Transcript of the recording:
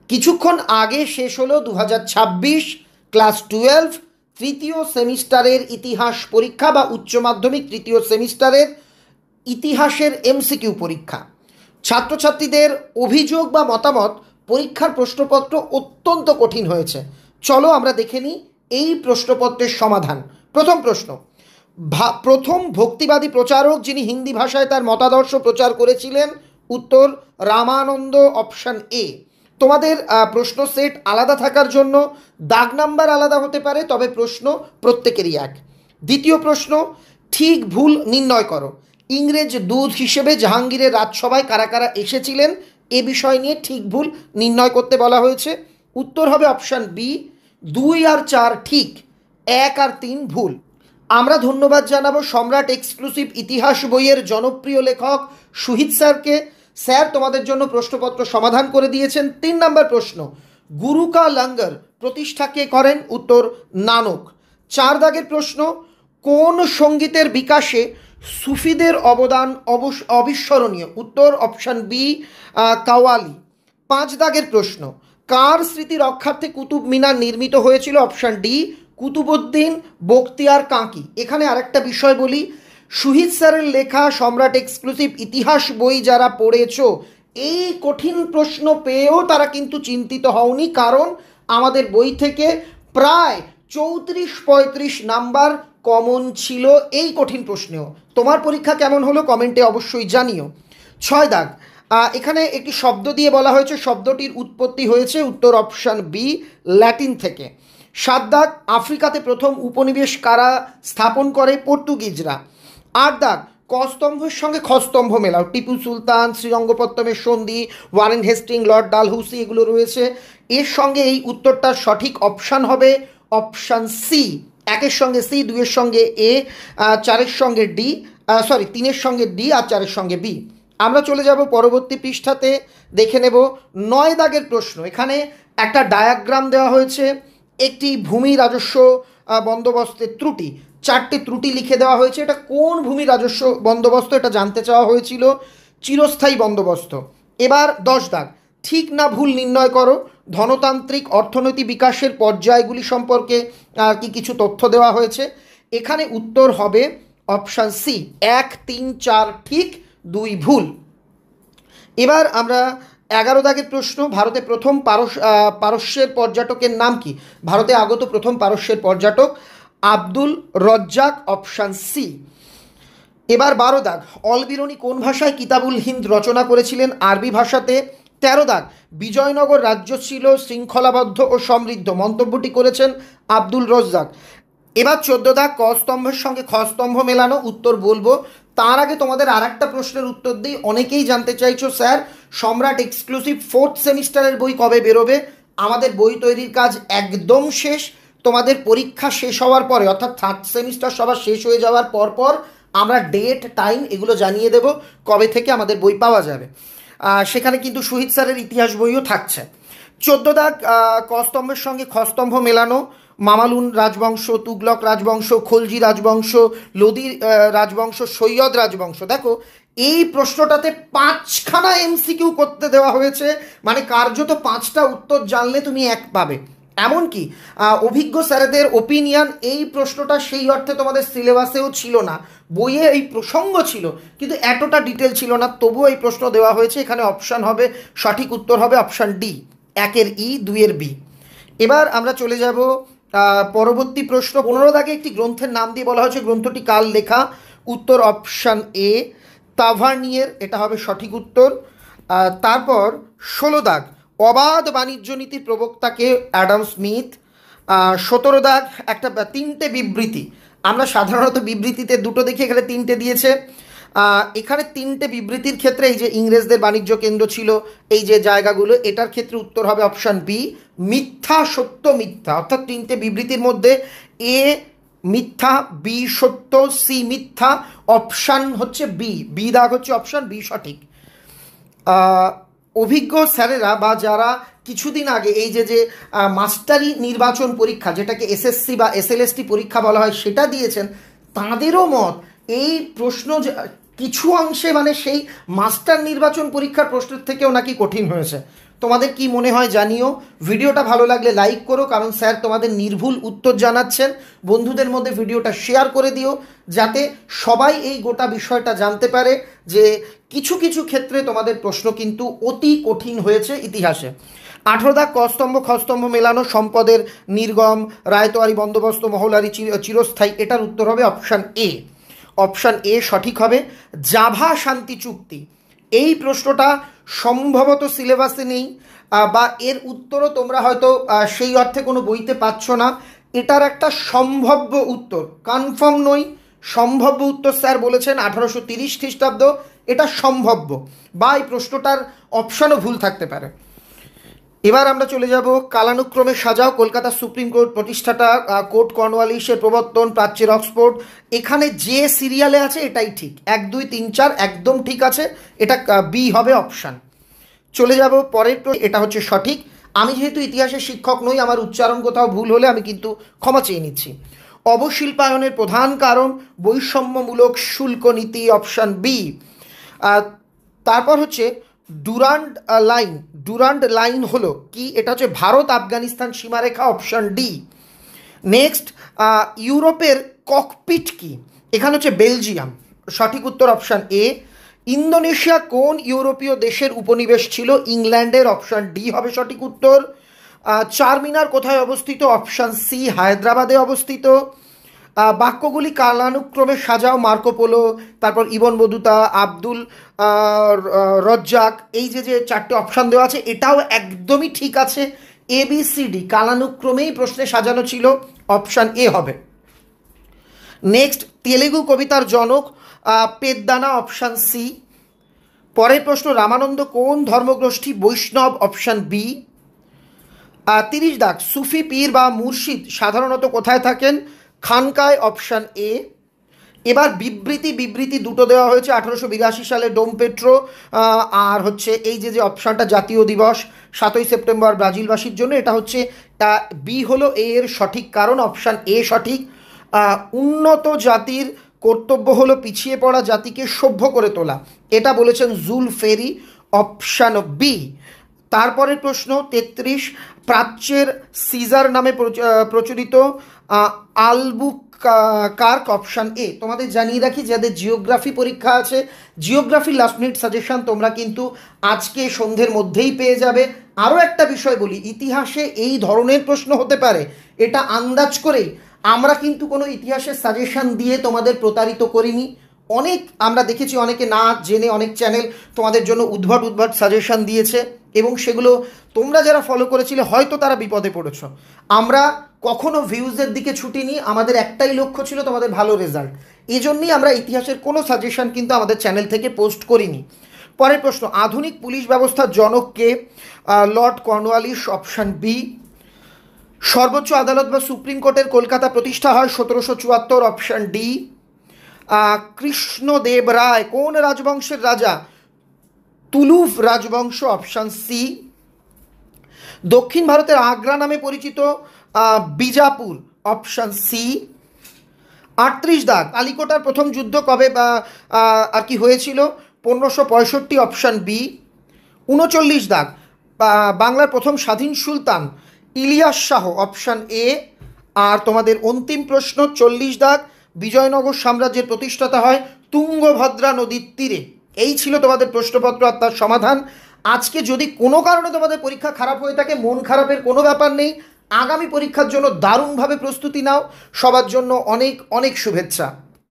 কিছুক্ষণ আগে শেষ হলো 2026 ক্লাস 12 তৃতীয় সেমিস্টারের ইতিহাস পরীক্ষা বা উচ্চ মাধ্যমিক তৃতীয় সেমিস্টারের ইতিহাসের এমসিকিউ পরীক্ষা। ছাত্রছাত্রীদের অভিযোগ বা মতামত, পরীক্ষার প্রশ্নপত্র অত্যন্ত কঠিন হয়েছে। চলো আমরা দেখে নিই এই প্রশ্নপত্রের সমাধান। প্রথম প্রশ্ন, প্রথম ভক্তিবাদী প্রচারক যিনি হিন্দি ভাষায় তার মতাদর্শ প্রচার করেছিলেন? উত্তর রামানন্দ, অপশান এ। তোমাদের প্রশ্ন সেট আলাদা থাকার জন্য দাগ নাম্বার আলাদা হতে পারে, তবে প্রশ্ন প্রত্যেকেরই এক। দ্বিতীয় প্রশ্ন, ঠিক ভুল নির্ণয় করো। ইংরেজ দূত হিসেবে জাহাঙ্গীরের রাজসভায় কারা কারা এসেছিলেন এ বিষয় নিয়ে ঠিক ভুল নির্ণয় করতে বলা হয়েছে। উত্তর হবে অপশান বি, 2 আর 4 ঠিক, 1 আর 3 ভুল। আমরা ধন্যবাদ জানাবো সম্রাট এক্সক্লুসিভ ইতিহাস বইয়ের জনপ্রিয় লেখক সুহিত স্যারকে। স্যার তোমাদের জন্য প্রশ্নপত্র সমাধান করে দিয়েছেন। 3 নম্বর প্রশ্ন, গুরু কা লঙ্গর প্রতিষ্ঠা কে করেন? উত্তর নানক। 4 দাগের প্রশ্ন, কোন সঙ্গীতের বিকাশে সুফিদের অবদান অবিস্মরণীয়? উত্তর অপশান বি, কাওয়ালি। 5 দাগের প্রশ্ন, কার স্মৃতি রক্ষার্থে কুতুব মিনার নির্মিত হয়েছিল? Option D, Qutubuddin Bakhtiyar Kaki. এখানে আরেকটা বিষয় বলি, সুহিত স্যারের লেখা সম্রাট এক্সক্লুসিভ ইতিহাস বই যারা পড়েছো, এই কঠিন প্রশ্ন পেয়েও তারা কিন্তু চিন্তিত হওনি, কারণ আমাদের বই থেকে প্রায় 34-35 নাম্বার কমন ছিল এই কঠিন প্রশ্নেও। তোমার পরীক্ষা কেমন হলো কমেন্টে অবশ্যই জানিও। 6 দাগ, এখানে একটি শব্দ দিয়ে বলা হয়েছে, শব্দটির উৎপত্তি হয়েছে? উত্তর অপশান বি, ল্যাটিন থেকে। 7 দাগ, আফ্রিকাতে প্রথম উপনিবেশ কারা স্থাপন করে? পর্তুগিজরা। 8 দাগ, ক স্তম্ভের সঙ্গে খ স্তম্ভ মেলাও। টিপু সুলতান, শ্রীরঙ্গপত্তমের সন্ধি, ওয়ারেন হেস্টিং, লর্ড ডালহৌসি, এগুলো রয়েছে। এর সঙ্গে এই উত্তরটার সঠিক অপশান হবে অপশান সি, 1-এর সঙ্গে সি, 2-এর সঙ্গে এ, 4-এর সঙ্গে ডি, 3-এর সঙ্গে ডি আর 4-এর সঙ্গে বি। আমরা চলে যাব পরবর্তী পৃষ্ঠাতে, দেখে নেব 9 দাগের প্রশ্ন। এখানে একটা ডায়াগ্রাম দেওয়া হয়েছে, একটি ভূমি রাজস্ব বন্দোবস্তের ত্রুটি, 4টে ত্রুটি লিখে দেওয়া হয়েছে। এটা কোন ভূমি রাজস্ব বন্দোবস্ত এটা জানতে চাওয়া হয়েছিল? চিরস্থায়ী বন্দোবস্ত। এবার 10 দাগ, ঠিক না ভুল নির্ণয় করো। ধনতান্ত্রিক অর্থনৈতিক বিকাশের পর্যায়গুলি সম্পর্কে কি কিছু তথ্য দেওয়া হয়েছে? এখানে উত্তর হবে অপশান সি, 1, 3, 4 ঠিক, 2 ভুল। এবার আমরা 11 দাগের প্রশ্ন, ভারতে প্রথম পারস্যের পর্যটকের নাম কি? ভারতে আগত প্রথম পারস্যের পর্যটক আব্দুল রজ্জাক, অপশান সি। এবার 12 দাগ, অলবিরনি কোন ভাষায় কিতাবুল হিন্দ রচনা করেছিলেন? আরবি ভাষাতে। 13 দাগ, বিজয়নগর রাজ্য ছিল শৃঙ্খলাবদ্ধ ও সমৃদ্ধ, মন্তব্যটি করেছেন আব্দুল রজ্জাক। এবার 14 দাগ, ক স্তম্ভের সঙ্গে খ স্তম্ভ মেলানো, উত্তর বলবো। তার আগে তোমাদের আর একটা প্রশ্নের উত্তর দিই। অনেকেই জানতে চাইছো স্যার সম্রাট এক্সক্লুসিভ 4th সেমিস্টারের বই কবে বেরোবে? আমাদের বই তৈরির কাজ একদম শেষ। তোমাদের পরীক্ষা শেষ হওয়ার পরে, অর্থাৎ 3rd সেমিস্টার সবার শেষ হয়ে যাওয়ার পর আমরা ডেট, টাইম এগুলো জানিয়ে দেব কবে থেকে আমাদের বই পাওয়া যাবে। সেখানে কিন্তু সুহিত স্যারের ইতিহাস বইও থাকছে। 14 দাগ, ক স্তম্ভের সঙ্গে খ স্তম্ভ মেলানো, মামালুন রাজবংশ, তুগলক রাজবংশ, খলজি রাজবংশ, লোদি রাজবংশ, সৈয়দ রাজবংশ। দেখো এই প্রশ্নটাতে 5খানা এমসিকিউ করতে দেওয়া হয়েছে, মানে কার্যত 5টা উত্তর জানলে তুমি 1 পাবে। এমনকি অভিজ্ঞ স্যারেদের ওপিনিয়ন, এই প্রশ্নটা সেই অর্থে তোমাদের সিলেবাসেও ছিল না, বইয়ে এই প্রসঙ্গ ছিল কিন্তু এতটা ডিটেল ছিল না, তবুও এই প্রশ্ন দেওয়া হয়েছে। এখানে অপশান হবে, সঠিক উত্তর হবে অপশান ডি, 1-এর ই, 2-এর বি। এবার আমরা চলে যাব পরবর্তী প্রশ্ন। 15 দাগে একটি গ্রন্থের নাম দিয়ে বলা হয়েছে, গ্রন্থটি কার লেখা? উত্তর অপশান এ, তাভার্নিয়ের, এটা হবে সঠিক উত্তর। তারপর 16 দাগ, অবাধ বাণিজ্য নীতির প্রবক্তাকে? Adam Smith. 17 দাগ, একটা 3টে বিবৃতি, আমরা সাধারণত বিবৃতিতে 2টো দেখি, এখানে 3টে দিয়েছে। এখানে 3টে বিবৃতির ক্ষেত্রে এই যে ইংরেজদের বাণিজ্য কেন্দ্র ছিল এই যে জায়গাগুলো, এটার ক্ষেত্রে উত্তর হবে অপশান বি, মিথ্যা সত্য মিথ্যা। অর্থাৎ 3টে বিবৃতির মধ্যে এ মিথ্যা, বি সত্য, সি মিথ্যা, অপশান হচ্ছে বি, বি দাগ হচ্ছে অপশান বি সঠিক। অভিজ্ঞ স্যারেরা বা যারা কিছুদিন আগে এই যে মাস্টারি নির্বাচন পরীক্ষা, যেটাকে এসএসসি বা এসএলএসটি পরীক্ষা বলা হয়, সেটা দিয়েছেন, তাঁদেরও মত এই প্রশ্ন কিছু অংশে মানে সেই মাস্টার নির্বাচন পরীক্ষার প্রশ্নের থেকেও নাকি কঠিন হয়েছে। তোমাদের কি মনে হয় জানিও। ভিডিওটা ভালো লাগলে লাইক করো, কারণ স্যার তোমাদের নির্ভুল উত্তর জানাচ্ছেন। বন্ধুদের মধ্যে ভিডিওটা শেয়ার করে দিও, যাতে সবাই এই গোটা বিষয়টা জানতে পারে যে কিছু কিছু ক্ষেত্রে তোমাদের প্রশ্ন কিন্তু অতি কঠিন হয়েছে ইতিহাসে। 18 দাগ কস্তম্ভ খস্তম্ভ মেলানো, সম্পদের নির্গম, রায়তোয়ারি বন্দোবস্ত, মহলারি চিরস্থায়ী, এটার উত্তর হবে অপশান এ। অপশান এ সঠিক হবে। জাভা শান্তি চুক্তি, এই প্রশ্নটা সম্ভবত সিলেবাসে নেই, বা এর উত্তরও তোমরা হয়তো সেই অর্থে কোনো বইতে পাচ্ছ না। এটার একটা সম্ভাব্য উত্তর, কনফার্ম নই, সম্ভাব্য উত্তর স্যার বলেছেন 1830 খ্রিস্টাব্দ, এটা সম্ভাব্য, বা এই প্রশ্নটার অপশানও ভুল থাকতে পারে। এবার আমরা চলে যাব কালানুক্রমে সাজাও, কলকাতা সুপ্রিম কোর্ট প্রতিষ্ঠাতা, কোর্ট কর্নওয়ালিসের প্রবর্তন, প্রাচ্যের অক্সফোর্ড। এখানে যে সিরিয়ালে আছে এটাই ঠিক, 1 2 3 4 একদম ঠিক আছে, এটা বি হবে অপশান। চলে যাব পরের, এটা হচ্ছে সঠিক। আমি যেহেতু ইতিহাসের শিক্ষক নই, আমার উচ্চারণ কোথাও ভুল হলে আমি কিন্তু ক্ষমা চেয়ে নিচ্ছি। অবশিল্পায়নের প্রধান কারণ বৈষম্যমূলক শুল্ক নীতি, অপশান বি। তারপর হচ্ছে ডুরান্ড লাইন হলো কি, এটা হচ্ছে ভারত আফগানিস্তান সীমারেখা, অপশান ডি। নেক্সট, ইউরোপের ককপিট কি, এখানে হচ্ছে বেলজিয়াম, সঠিক উত্তর অপশান এ। ইন্দোনেশিয়া কোন ইউরোপীয় দেশের উপনিবেশ ছিল, ইংল্যান্ডের, অপশান ডি হবে সঠিক উত্তর। চারমিনার কোথায় অবস্থিত, অপশান সি, হায়দ্রাবাদে অবস্থিত। বাক্যগুলি কালানুক্রমে সাজাও, মার্কোপোলো, তারপর ইবন বতুতা, আব্দুল রজ্জাক, এই যে যে 4টে অপশান দেওয়া আছে এটাও একদমই ঠিক আছে। ABCD কালানুক্রমেই প্রশ্নে সাজানো ছিল, অপশান এ হবে। নেক্সট, তেলেগু কবিতার জনক পেদ্দানা, অপশান সি। পরের প্রশ্ন, রামানন্দ কোন ধর্মগোষ্ঠী, বৈষ্ণব, অপশান বি। 30 দাগ, সুফি পীর বা মুর্শিদ সাধারণত কোথায় থাকেন, খানকায়, অপশান এ। এবার বিবৃতি দুটো দেওয়া হয়েছে, 1882 সালে ডোমপেট্রো, আর হচ্ছে এই যে যে অপশানটা জাতীয় দিবস 7ই সেপ্টেম্বর ব্রাজিলবাসীর জন্য, এটা হচ্ছে বি হলো এর সঠিক কারণ, অপশান এ সঠিক। উন্নত জাতির কর্তব্য হলো পিছিয়ে পড়া জাতিকে সভ্য করে তোলা, এটা বলেছেন জুল ফেরি, অপশান বি। তারপরের প্রশ্ন 33, প্রাচ্যের সিজার নামে প্রচলিত আলবুকার্ক, অপশান এ। তোমাদের জানিয়ে রাখি, যাদের জিওগ্রাফি পরীক্ষা আছে, জিওগ্রাফি লাস্ট মিনিট সাজেশন তোমরা কিন্তু আজকে সন্ধ্যের মধ্যেই পেয়ে যাবে। আরও একটা বিষয় বলি, ইতিহাসে এই ধরনের প্রশ্ন হতে পারে, এটা আন্দাজ করেই, আমরা কিন্তু কোনো ইতিহাসের সাজেশন দিয়ে তোমাদের প্রতারিত করিনি। অনেক আমরা দেখেছি, অনেকে না জেনে অনেক চ্যানেল তোমাদের জন্য উদ্ভট সাজেশন দিয়েছে, এবং সেগুলো তোমরা যারা ফলো করেছিলে হয়তো তারা বিপদে পড়েছ। আমরা কখনো ভিউজের দিকে ছুটিনি, আমাদের একটাই লক্ষ্য ছিল তোমাদের ভালো রেজাল্ট, এই জন্যই আমরা ইতিহাসের কোনো সাজেশন কিন্তু আমাদের চ্যানেল থেকে পোস্ট করিনি। পরের প্রশ্ন, আধুনিক পুলিশ ব্যবস্থার জনক কে, লর্ড কর্নওয়ালিস, অপশান বি। সর্বোচ্চ আদালত বা সুপ্রিম কোর্টের কলকাতা প্রতিষ্ঠা হয় 1774, অপশান ডি। কৃষ্ণদেব রায় কোন রাজবংশের রাজা, তুলুভ রাজবংশ, অপশান সি। দক্ষিণ ভারতের আগ্রা নামে পরিচিত বিজাপুর, অপশান সি। 38 দাগ, কালিকোটার প্রথম যুদ্ধ কবে আর কি হয়েছিল, 1565, অপশান বি। 39 দাগ, বাংলার প্রথম স্বাধীন সুলতান ইলিয়াস শাহ, অপশান এ। আর তোমাদের অন্তিম প্রশ্ন 40 দাগ, বিজয়নগর সাম্রাজ্যের প্রতিষ্ঠাতা হয় তুঙ্গভদ্রা নদীর তীরে। এই ছিল তোমাদের প্রশ্নপত্র আর তার সমাধান। আজকে যদি কোনো কারণে তোমাদের পরীক্ষা খারাপ হয়ে থাকে, মন খারাপের কোনো ব্যাপার নেই, আগামী পরীক্ষার জন্য দারুণভাবে প্রস্তুতি নাও। সবার জন্য অনেক অনেক শুভেচ্ছা।